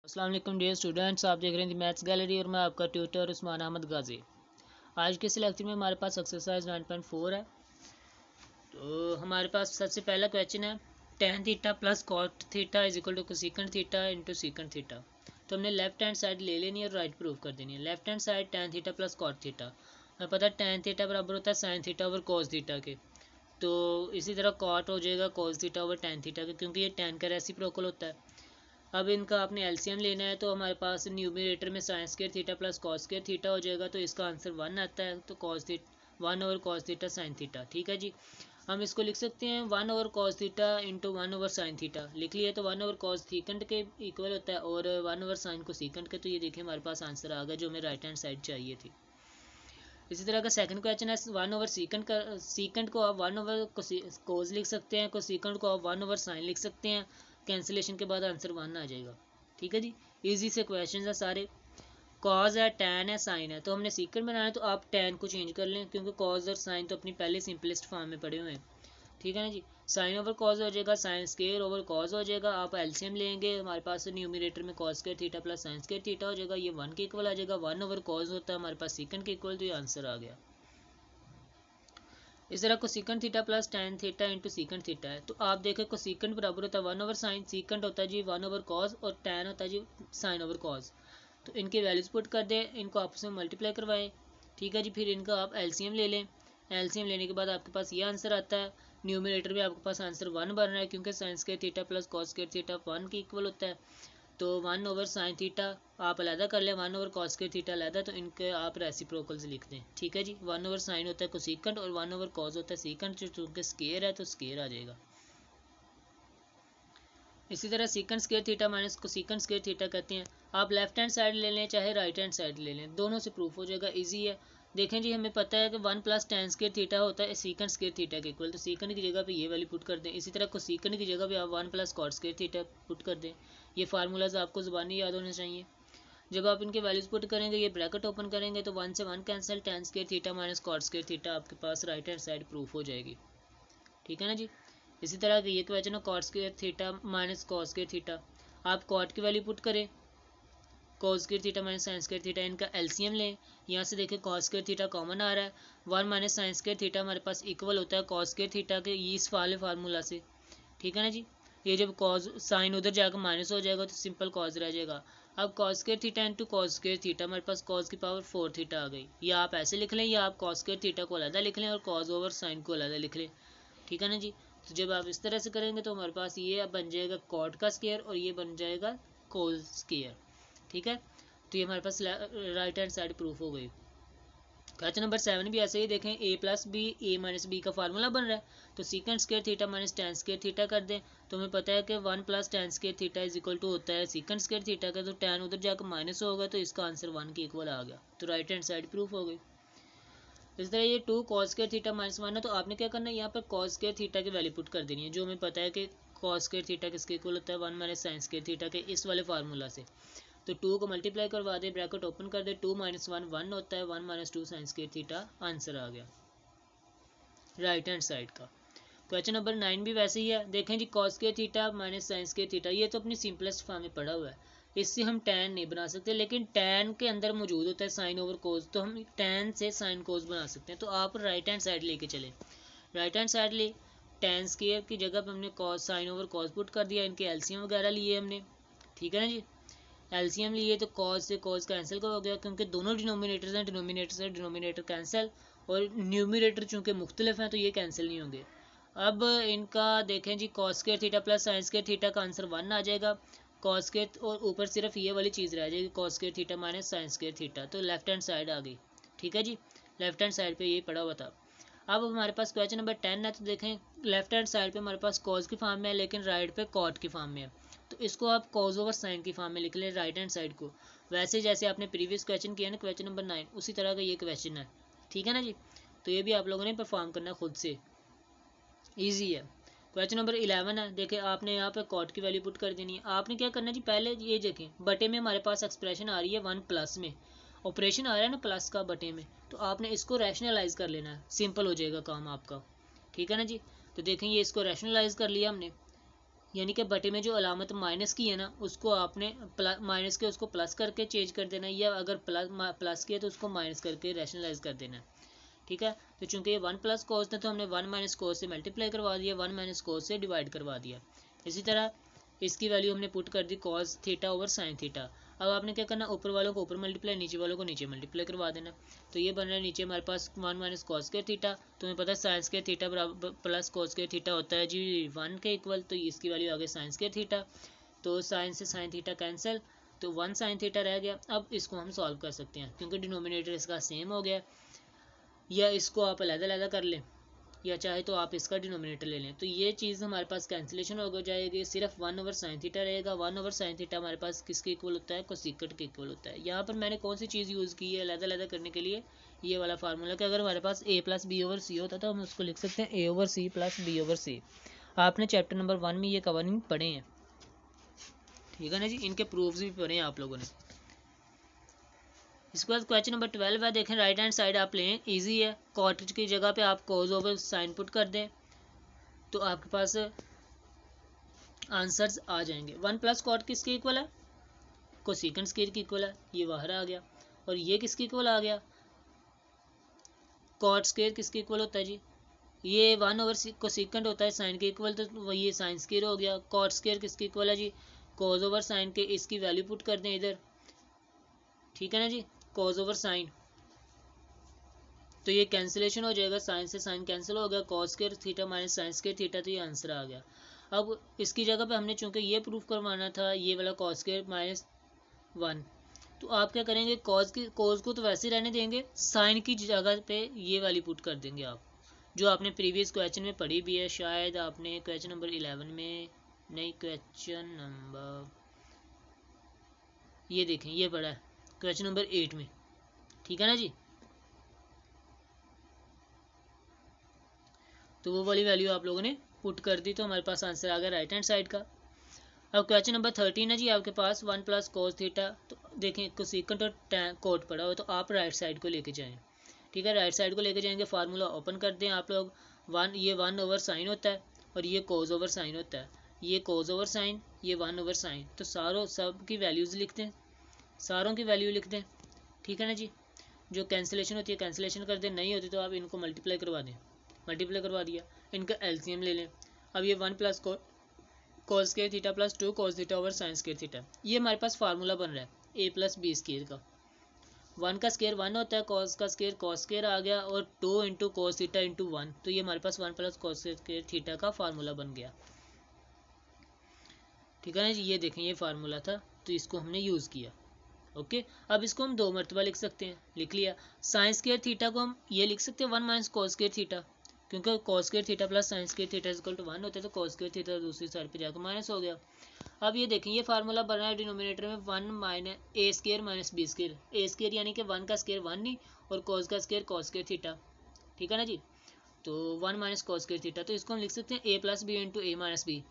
अस्सलाम वालेकुम dear students, आप देख रहे हैं दी मैथ्स गैलरी और मैं आपका ट्यूटर उस्मान अहमद गाजी। आज के इस लेक्चर में हमारे पास एक्सरसाइज 9.4 है। तो हमारे पास सबसे पहला क्वेश्चन है tan theta plus cot theta is equal to cosecant theta into secant theta. तो हमने लेफ्ट हैंड साइड ले लेनी है और राइट प्रूव कर देनी है। Left hand side tan theta plus cot theta, हमें पता है tan थीटा बराबर होता है sine theta over cos theta के। तो इसी तरह कॉट हो जाएगा cos theta over tan theta के, क्योंकि ये tan का रेसिप्रोकल होता है। अब इनका आपने एलसीएम लेना है, तो हमारे पास न्यूमरेटर में sign square theta plus cos square theta हो जाएगा, तो इसका आंसर 1 आता है। तो cos theta 1 over cos theta sine theta, ठीक है जी। हम इसको लिख सकते हैं 1 over cos theta into 1 over sine theta लिख लिया, तो 1 ओवर कॉस थीकंट के इक्वल होता है और 1 ओवर साइन को सीकंट के। तो ये देखिए हमारे पास आंसर आ गया जो हमें राइट हैंड साइड चाहिए थी। इसी तरह का सेकंड क्वेश्चन है 1 ओवर सीकंट का। सीकंट को आप 1 ओवर कोस लिख सकते हैं, को सीकंट को आप 1 ओवर साइन लिख सकते हैं। कैंसिलेशन के बाद आंसर 1 आ जाएगा, ठीक है जी। इजी से क्वेश्चन है सारे। कॉज है, टैन है, साइन है, तो हमने सीकंट बनाना है, तो आप टैन को चेंज कर लें क्योंकि कॉज और साइन तो अपनी पहले सिंपलेस्ट फॉर्म में पड़े हुए हैं, ठीक है ना जी। साइन ओवर कॉज हो जाएगा, साइन स्क्वायर ओवर कॉज हो जाएगा। आप एलसीएम लेंगे, हमारे पास न्यूमरेटर में cos square theta plus sine square theta हो जाएगा, ये 1 के इक्वल आ जाएगा। 1 ओवर कॉज होता है हमारे पास सीकंट के इक्वल, तो ये आंसर आ गया। इस तरह cosecant theta plus tan theta into secant theta है, तो आप देखें कोसेकेंट बराबर होता है 1 ओवर साइन, सीकंट होता है जी 1 ओवर कॉज और टैन होता है जी साइन ओवर कॉज। तो इनके वैल्यूज पुट कर दें, इनको आपस में मल्टीप्लाई करवाएं, ठीक है जी। फिर इनका आप एलसीएम ले लें। एलसीएम लेने के बाद आपके पास ये आंसर आता है। न्यूमरेटर में आपके पास आंसर 1 बन रहा है क्योंकि sign square theta plus cos square theta 1 के इक्वल होता है। तो 1 ओवर साइन थीटा आप अलहदा कर लें, 1 ओवर कॉस स्क्वायर थीटा अलहदा, तो इनके आप रेसिप्रोकल्स लिख दें, ठीक है जी। 1 ओवर साइन होता है कोसेकेंट और 1 ओवर कॉस होता है सीकंट, जो चूँकि स्क्वायर है तो स्क्वायर आ जाएगा। इसी तरह secant square theta minus cosecant square theta कहते हैं। आप लेफ्ट हैंड साइड ले लें चाहे राइट हैंड साइड ले लें, दोनों से प्रूफ हो जाएगा, इजी है। देखें जी, हमें पता है कि 1 प्लस टैन स्क्वायर थीटा होता है सीकंट स्क्वायर थीटा के इक्वल, तो सीकंट की जगह पे ये वैल्यू पुट कर दें। इसी तरह कोसेकेंट की जगह पे आप 1 plus cot square theta put कर दें। ये फार्मूलाज आपको ज़ुबानी याद होने चाहिए। जब आप इनके वैल्यूज पुट करेंगे, ये ब्रैकेट ओपन करेंगे, तो 1 से 1 cancel, tan square theta minus cot square theta आपके पास राइट हैंड साइड प्रूफ हो जाएगी, ठीक है ना जी। इसी तरह ये क्वेश्चन है cot square theta minus cos square theta. आप कॉट की वैल्यू पुट करें, cos square theta minus sine square theta, इनका एलसीएम लें। यहाँ से देखिए कॉस स्क्वायर थीटा कॉमन आ रहा है, 1 माइनस साइन स्क्वायर थीटा हमारे पास इक्वल होता है कॉस स्क्वायर थीटा के इस वाले फार्मूला से, ठीक है ना जी। ये जब कॉस साइन उधर जाकर माइनस हो जाएगा तो सिंपल कॉस रह जाएगा। अब cos square theta into cos square theta, हमारे पास कॉस की पावर 4 थीटा आ गई। या आप ऐसे लिख लें या आप कॉस स्क्वायर थीटा को अलग लिख लें और कॉस ओवर साइन को अलग लिख लें, ठीक है ना जी। तो जब आप इस तरह से करेंगे तो हमारे पास ये बन जाएगा कॉट का स्क्वायर और ये बन जाएगा कोस स्क्वायर, ठीक है। तो ये हमारे पास राइट हैंड साइड प्रूफ हो गई। क्वेश्चन नंबर 7 भी ऐसे ही देखें, A plus B A minus B का फार्मूला बन रहा है, तो secant square theta minus tan square theta कर दें। तो हमें पता है कि 1 plus tan square theta is equal to होता है सीकंट स्क्वायर थीटा का, तो टैन उधर जाकर माइनस होगा, तो इसका आंसर 1 के इक्वल आ गया, तो राइट हैंड साइड प्रूफ हो गई। इस तरह ये 2 कॉस स्क्वायर थीटा माइनस 1 है, तो आपने क्या करना है, यहाँ पर कॉस स्क्वायर थीटा की वैल्यू पुट कर देनी है, जो हमें पता है कि कॉस स्क्वायर थीटा किसके इक्वल होता है 1 माइनस साइन स्क्वायर थीटा के इस वाले फार्मूला से। तो 2 को मल्टीप्लाई करवा दे, ब्रैकेट ओपन कर दे, 2 माइनस 1 1 होता है, 1 minus 2 sine square theta, answer आ गया राइट हैंड साइड का। क्वेश्चन नंबर 9 भी वैसे ही है। देखें जी, cos square theta minus sine square theta, ये तो अपनी सिंपलेस्ट फॉर्म में पड़ा हुआ है, इससे हम टैन नहीं बना सकते, लेकिन टैन के अंदर मौजूद होता है साइन ओवर कोस, तो हम टैन से साइन कोस बना सकते हैं। तो आप राइट हैंड साइड लेके चले, राइट हैंड साइड ले, टैन स्क्वायर की जगह पर हमने cos sine over cos put कर दिया, इनके एलसीएम वगैरह लिए हमने, ठीक है ना जी। एलसीएम लिए तो कॉस से कॉस कैंसिल हो गया, क्योंकि दोनों डिनोमिनेटर्स हैं, डिनोमिनेटर से डिनोमिनेटर कैंसिल, और न्यूमिनेटर चूंकि मुख्तलिफ हैं तो ये कैंसिल नहीं होंगे। अब इनका देखें जी, cos square theta plus sine square theta का आंसर 1 आ जाएगा, कॉस स्क्वायर और ऊपर सिर्फ ये वाली चीज़ रह जाएगी cos square theta minus sine square theta, तो लेफ्ट हैंड साइड आ गई, ठीक है जी। लेफ्ट हैंड साइड पे ये पड़ा हुआ था। अब हमारे पास क्वेश्चन नंबर 10 है, तो देखें लेफ्ट हैंड साइड पे हमारे पास कॉस की फॉर्म में है, लेकिन राइट पे कॉट की फॉर्म में है, तो इसको आप कॉस ओवर साइन की फॉर्म में लिख लें राइट हैंड साइड को, वैसे जैसे आपने प्रीवियस क्वेश्चन किया ना क्वेश्चन नंबर 9, उसी तरह का ये क्वेश्चन है, ठीक है ना जी। तो ये भी आप लोगों ने परफॉर्म करना खुद से, ईजी है। क्वेश्चन नंबर 11 है, देखिए आपने यहाँ पे कॉट की वैल्यू पुट कर देनी है। आपने क्या करना है जी, पहले ये देखें बटे में हमारे पास एक्सप्रेशन आ रही है 1 प्लस में, ऑपरेशन आ रहा है ना प्लस का बटे में, तो आपने इसको रैशनलाइज कर लेना है, सिंपल हो जाएगा काम आपका, ठीक है ना जी। तो देखें ये इसको रैशनलाइज कर लिया हमने, यानी कि बटे में जो अलामत माइनस की है ना, उसको आपने माइनस के उसको प्लस करके चेंज कर देना है, या अगर प्लस किया तो उसको माइनस करके रैशनलाइज कर देना है। ठीक है, तो चूंकि ये 1 प्लस कोस था तो हमने 1 माइनस कोस से मल्टीप्लाई करवा दिया, 1 माइनस कोस से डिवाइड करवा दिया। इसी तरह इसकी वैल्यू हमने पुट कर दी cos theta over sine theta. अब आपने क्या करना, ऊपर वालों को ऊपर मल्टीप्लाई, नीचे वालों को नीचे मल्टीप्लाई करवा देना। तो ये बन रहा है नीचे हमारे पास 1 माइनस कॉस स्क्वायर थीटा, तुम्हें पता है साइन स्क्वायर थीटा बराबर प्लस कॉस स्क्वायर थीटा होता है जी 1 के इक्वल, तो इसकी वैल्यू आ गई साइन स्क्वायर थीटा। तो साइन से साइन थीटा कैंसिल, तो 1 साइन थीटा रह गया। अब इसको हम सॉल्व कर सकते हैं क्योंकि डिनोमिनेटर इसका सेम हो गया, या इसको आप अलग-अलग कर लें, या चाहे तो आप इसका डिनोमिनेटर ले लें। तो ये चीज़ हमारे पास कैंसिलेशन हो जाएगी, सिर्फ 1 ओवर साइन थीटा रहेगा। 1 ओवर साइन थीटा हमारे पास किसके इक्वल होता है, कोसेकंट के इक्वल होता है। यहाँ पर मैंने कौन सी चीज़ यूज़ की है अलग-अलग करने के लिए, ये वाला फार्मूला, कि अगर हमारे पास a plus B over C होता तो हम उसको लिख सकते हैं a over C plus B over C. आपने चैप्टर नंबर 1 में ये कवरिंग पढ़े हैं, ठीक है ना जी, इनके प्रूफ्स भी पढ़े हैं आप लोगों ने। इसके बाद क्वेश्चन नंबर 12 है, देखें राइट हैंड साइड आप लें, इजी है, कॉट की जगह पे आप कॉज ओवर साइन पुट कर दें तो आपके पास आंसर्स आ जाएंगे। 1 प्लस कॉट किसके इक्वल है, कोसेकंट स्क्वायर की इक्वल है, ये बाहर आ गया। और ये किसके इक्वल आ गया, कॉट स्क्वायर किसके इक्वल होता है जी, ये 1 ओवर कोसेकंट होता है साइन के इक्वल, तो ये साइन स्क्वायर हो गया। कॉट स्क्वायर किसके इक्वल है जी, कॉज ओवर साइन के, इसकी वैल्यू पुट कर दें इधर, ठीक है ना जी, कॉज ओवर साइन, तो ये कैंसिलेशन हो जाएगा, साइन से साइन कैंसिल हो गया, cos square theta minus sine square theta, तो ये आंसर आ गया। अब इसकी जगह पे हमने चूंकि ये प्रूफ करवाना था, ये वाला कॉस स्क्वायर माइनस 1, तो आप क्या करेंगे, कॉस को तो वैसे रहने देंगे, साइन की जगह पे ये वाली पुट कर देंगे आप, जो आपने प्रीवियस क्वेश्चन में पढ़ी भी है, शायद आपने क्वेश्चन नंबर 11 में, नहीं क्वेश्चन नंबर, ये देखें ये पढ़ा है क्वेश्चन नंबर 8 में, ठीक है ना जी। तो वो वाली वैल्यू आप लोगों ने पुट कर दी, तो हमारे पास आंसर आ गया राइट हैंड साइड का। अब क्वेश्चन नंबर 13 है जी आपके पास, 1 प्लस कोस थीटा, तो देखें कोसेकंट और टैन कोट पड़ा हो तो आप राइट साइड को लेके जाएं, ठीक है, राइट साइड को लेके जाएंगे, फार्मूला ओपन कर दें आप लोग। ये 1 ओवर साइन होता है और ये कोस ओवर साइन होता है, ये कोस ओवर साइन, ये 1 ओवर साइन, तो सारों सब की वैल्यूज़ लिख दें, सारों की वैल्यू लिख दें, ठीक है ना जी। जो कैंसिलेशन होती है कैंसिलेशन कर दें, नहीं होती तो आप इनको मल्टीप्लाई करवा दें, मल्टीप्लाई करवा दिया, इनका एलसीएम ले लें। अब ये 1 plus cos square theta plus 2 cos theta over sign square theta, ये हमारे पास फार्मूला बन रहा है a प्लस बी स्क्वायर का। 1 का स्क्वायर 1 होता है, कॉस का स्क्वायर कॉस स्क्वायर आ गया, और 2 इंटू कॉस थीटा इंटू 1, तो ये हमारे पास 1 प्लस कॉस स्क्वायर थीटा का फार्मूला बन गया, ठीक है ना जी। ये देखें ये फार्मूला था, तो इसको हमने यूज़ किया, ओके। अब इसको हम 2 मरतबा लिख सकते हैं, लिख लिया। साइन स्क्वायर थीटा को हम ये लिख सकते हैं 1 माइनस कॉस स्क्वायर थीटा, क्योंकि cos square theta plus sine square theta equal to 1 होता है, तो कॉस स्क्वायर थीटा दूसरी साइड पे जाकर माइनस हो गया। अब ये देखें ये फार्मूला बना है डिनोमिनेटर में 1 माइनस ए स्क्वायर माइनस बी स्क्वायर, ए स्क्वायर यानी कि 1 का स्क्वायर 1 नहीं, और कॉस का स्क्वायर कॉस स्क्वायर थीटा, ठीक है ना जी। तो 1 माइनस कॉस स्क्वायर थीटा, तो इसको हम लिख सकते हैं ए plus B into A minus B,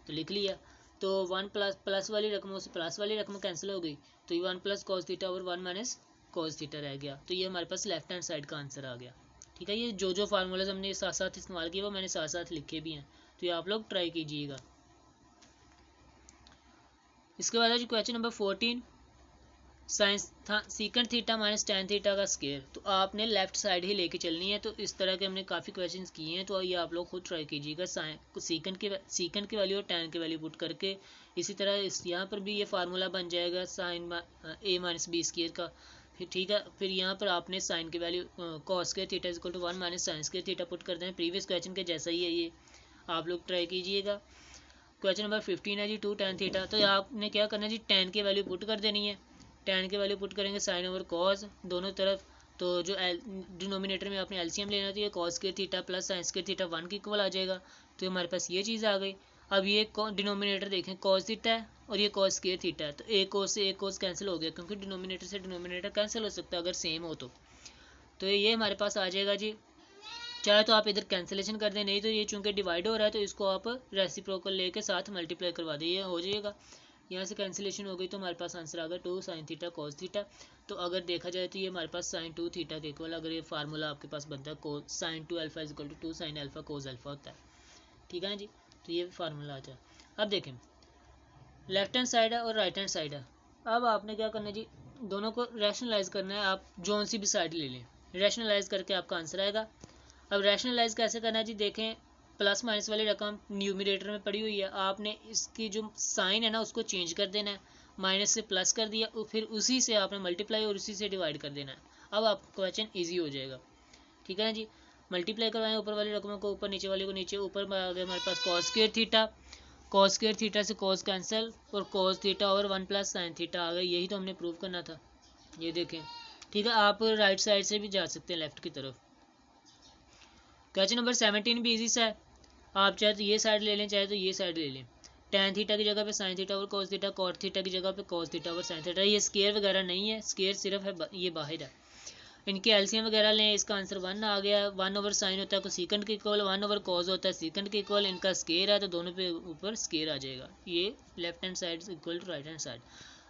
तो लिख लिया। तो 1 प्लस वाली रकमों से प्लस वाली रकम कैंसिल हो गई, तो ये 1 प्लस कॉस थीटा और 1 माइनस कॉस थीटा रह गया, तो ये हमारे पास लेफ्ट हैंड साइड का आंसर आ गया, ठीक है। ये जो फार्मूलाज हमने साथ साथ इस्तेमाल किए वो मैंने साथ साथ लिखे भी हैं, तो ये आप लोग ट्राई कीजिएगा। इसके बाद है जी क्वेश्चन नंबर 14, साइंस था secant theta minus tan theta का स्क्वायर, तो आपने लेफ्ट साइड ही लेके चलनी है। तो इस तरह के हमने काफ़ी क्वेश्चंस किए हैं, तो ये आप लोग खुद ट्राई कीजिएगा, सीकेंट की वैल्यू और टैन की वैल्यू पुट करके। इसी तरह यहाँ पर भी ये फार्मूला बन जाएगा साइन ए माइनस बी स्क्वायर का, फिर ठीक है। फिर यहाँ पर आपने साइन की value cos square theta equal to 1 minus sine square theta put कर दें, प्रीवियस क्वेश्चन के जैसा ही है ये, आप लोग ट्राई कीजिएगा। क्वेश्चन नंबर 15 है जी 2 टैन थीटा, तो आपने क्या करना है जी, टैन की वैल्यू पुट कर देनी है, टैन की वैल्यू पुट करेंगे साइन ओवर कॉस दोनों तरफ, तो जो डिनोमिनेटर में आपने एलसीएम लेना तो ये कॉस के थीटा प्लस साइन के थीटा 1 के इक्वल आ जाएगा, तो हमारे पास ये चीज़ आ गई। अब ये डिनोमिनेटर देखें कॉस थीटा है और ये कॉस के थीटा है, तो एक कोस से एक कोस कैंसिल हो गया, क्योंकि डिनोमिनेटर से डिनोमिनेटर कैंसिल हो सकता है अगर सेम हो तो ये हमारे पास आ जाएगा जी। चाहे तो आप इधर कैंसिलेशन कर दें, नहीं तो ये चूंकि डिवाइड हो रहा है तो इसको आप रेसिप्रोकल लेके साथ मल्टीप्लाई करवा दें, ये हो जाएगा। यहाँ से कैंसिलेशन हो गई तो हमारे पास आंसर आ गया 2 साइन थीटा कॉस थीटा। तो अगर देखा जाए तो ये हमारे पास साइन 2 थीटा के इक्वल, अगर ये फार्मूला आपके पास बनता है sine 2 alpha is equal to 2 sine alpha cos alpha होता है, ठीक है ना जी। तो ये फार्मूला आ जाए। अब देखें लेफ्ट हैंड साइड है और राइट हैंड साइड है। अब आपने क्या करना है जी, दोनों को रैशनलाइज करना है। आप जोन सी भी साइड ले लें, रैशनलाइज करके आपका आंसर आएगा। अब रैशनलाइज कैसे करना है जी, देखें प्लस माइनस वाली रकम न्यूमिनेटर में पड़ी हुई है, आपने इसकी जो साइन है ना उसको चेंज कर देना है, माइनस से प्लस कर दिया, फिर उसी से आपने मल्टीप्लाई और उसी से डिवाइड कर देना है। अब आपका क्वेश्चन ईजी हो जाएगा, ठीक है ना जी। मल्टीप्लाई करवाएं ऊपर वाली रकमों को ऊपर, नीचे वाली को नीचे। ऊपर में आ गया हमारे पास cos square theta, cos square theta से कॉस कैंसिल और कॉस थीटा और 1 प्लस साइन थीटा आ गया। यही तो हमने प्रूव करना था, ये देखें, ठीक है। आप राइट साइड से भी जा सकते हैं लेफ्ट की तरफ। क्वेश्चन नंबर 17 भी इजी सा है, आप चाहे तो ये साइड ले लें चाहे तो ये साइड ले लें। tan थीटा की जगह पे sin थीटा और cos थीटा, cot थीटा की जगह पे cos थीटा और sin थीटा। ये स्केयर वगैरह नहीं है, स्केयर सिर्फ है ये बाहर है। इनके एलसीएम वगैरह लें, इसका आंसर 1 आ गया। 1 ओवर साइन होता है सीकेंड के इक्वल, 1 ओवर कॉज होता है सीकेंड के इक्वल। इनका स्केयर है तो दोनों पे ऊपर स्केयर आ जाएगा। ये left hand side equal to right hand side.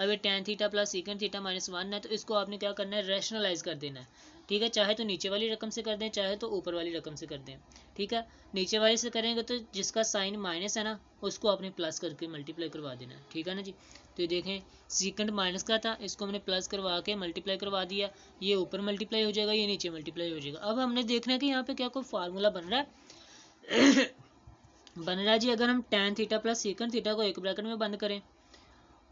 अब ये tan theta plus secant theta minus 1 है, तो इसको आपने क्या करना है, रैशनलाइज कर देना है, ठीक है। चाहे तो नीचे वाली रकम से कर दें, चाहे तो ऊपर वाली रकम से कर दें, ठीक है। नीचे वाली से करेंगे तो जिसका साइन माइनस है ना उसको आपने प्लस करके मल्टीप्लाई करवा देना है, ठीक है ना जी। तो ये देखें सीकेंड माइनस का था, इसको हमने प्लस करवा के मल्टीप्लाई करवा दिया, ये ऊपर मल्टीप्लाई हो जाएगा, ये नीचे मल्टीप्लाई हो जाएगा। अब हमने देखना है कि यहाँ पे क्या कोई फार्मूला बन रहा है बन रहा है जी। अगर हम tan theta plus secant theta को एक ब्रैकेट में बंद करें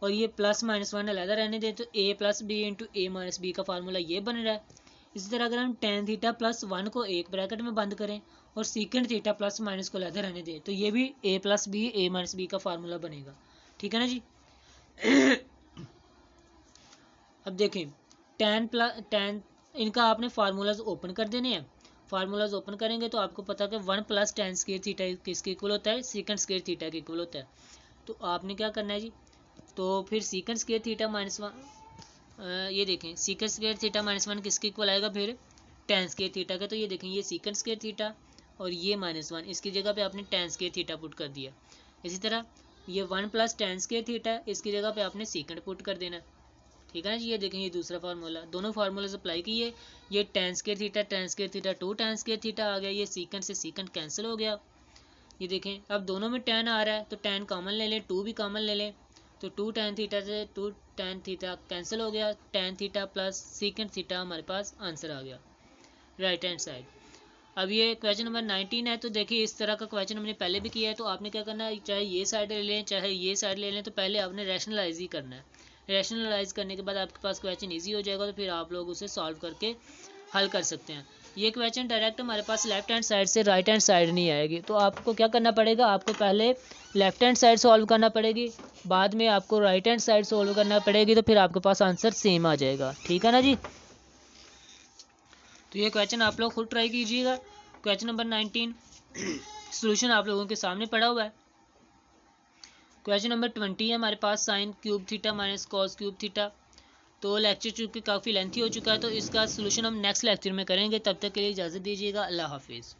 और ये प्लस माइनस 1 अलग रहने दें तो a plus B into A minus B का फार्मूला ये बन रहा है। इसी तरह अगर हम tan थीटा प्लस 1 को एक ब्रैकेट में बंद करें और सीकेंड थीटा प्लस माइनस को अलग रहने दें तो ये भी a plus B A minus B का फार्मूला बनेगा, ठीक है ना जी। अब देखें tan इनका आपने फार्मूलाज ओपन कर देने हैं। फार्मूलाज ओपन करेंगे तो आपको पता है कि 1 प्लस tan स्क्वायर थीटा किसके इक्वल होता है, सीकेंड स्क्वायर थीटा के इक्वल होता है। तो आपने क्या करना है जी, तो फिर सीकेंड स्क्वायर थीटा माइनस 1, ये देखें सीकेंड स्क्वायर थीटा माइनस 1 किसके इक्वल आएगा, फिर tan स्क्वायर थीटा का। तो ये देखें ये सीकेंड स्क्वायर थीटा और ये माइनस 1, इसकी जगह पे आपने tan स्क्वायर थीटा पुट कर दिया। इसी तरह ये 1 प्लस tan स्क्वायर थीटा, इसकी जगह पे आपने सीकेंड पुट कर देना, ठीक है ना जी। ये देखें ये दूसरा फार्मूला, दोनों फार्मूलाज अप्लाई किए, ये tan square theta 2 tan square theta आ गया, ये सीकेंड से सीकेंड कैंसिल हो गया। ये देखें अब दोनों में tan आ रहा है तो tan कॉमन ले लें, 2 भी कॉमन ले लें, तो 2 tan थीटा से 2 tan थीटा कैंसिल हो गया, tan theta plus secant theta हमारे पास आंसर आ गया राइट हैंड साइड। अब ये क्वेश्चन नंबर 19 है, तो देखिए इस तरह का क्वेश्चन हमने पहले भी किया है। तो आपने क्या करना है, चाहे ये साइड ले लें चाहे ये साइड ले लें, तो पहले आपने रैशनलाइज ही करना है। रैशनलाइज करने के बाद आपके पास क्वेश्चन ईजी हो जाएगा, तो फिर आप लोग उसे सॉल्व करके हल कर सकते हैं। ये क्वेश्चन डायरेक्ट हमारे पास लेफ्ट हैंड साइड से राइट हैंड साइड नहीं आएगी, तो आपको क्या करना पड़ेगा, आपको पहले लेफ्ट हैंड साइड सॉल्व करना पड़ेगी, बाद में आपको राइट हैंड साइड सॉल्व करना पड़ेगी, तो फिर आपके पास आंसर सेम आ जाएगा, ठीक है ना जी। तो ये क्वेश्चन आप लोग खुद ट्राई कीजिएगा। क्वेश्चन नंबर 19 सॉल्यूशन आप लोगों के सामने पड़ा हुआ है। क्वेश्चन नंबर 20 है हमारे पास sine cube theta minus cos cube theta. तो लेक्चर चूँकि काफ़ी लेंथी हो चुका है तो इसका सॉल्यूशन हम नेक्स्ट लेक्चर में करेंगे। तब तक के लिए इजाज़त दीजिएगा, अल्लाह हाफिज़।